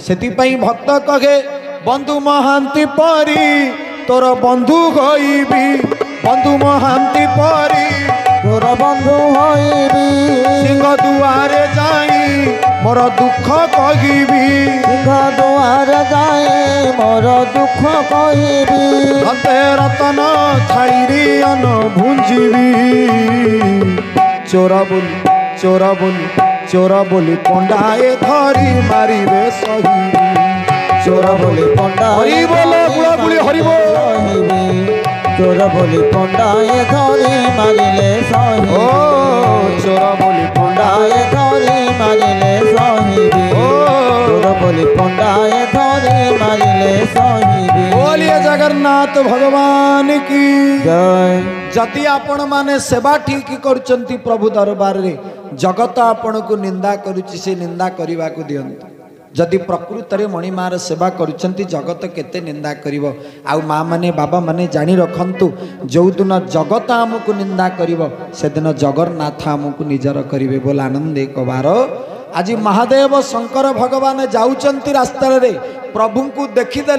सेतिपाई भक्त कहे बंधु महांती परी तोर बंधु होइबी बंधु महांती परी तोर बंधु होइबी सिंह दुआरे जाई मोर दुख कहिबी सिंह दुआरे जाई मोर दुख कहिबी हते रतन छाईरी अन भुंजीबी चोरा बोली पंडाए धरी मारिबे सही चोर बोली पंडा हरि बोल बुलाबुली हरि बोल चोर बोली पंडाए धरी मारिले सही ओ चोरा बोली पंडाए धरी मारिले सही चोर बोली पंडाए धरी मारिले सही बोलिए जगन्नाथ भगवान की जय। जदि आपण माने सेवा ठीक करुचंती प्रभु दरबार रे जगत आपण को निंदा करुची से निंदा करने को दियंतु जदि प्रकृत रे मणिमार सेवा करुचंती जगत केते निंदा करिवो आउ माँ माने बाबा माने जानी रखंतु जो दिन जगत आमको निंदा करिवो से दिन जगन्नाथ आमको निजर करिवे बोल आनंद एक बार आज महादेव शंकर भगवान जाउचंती रास्ता रे प्रभु को देखिदे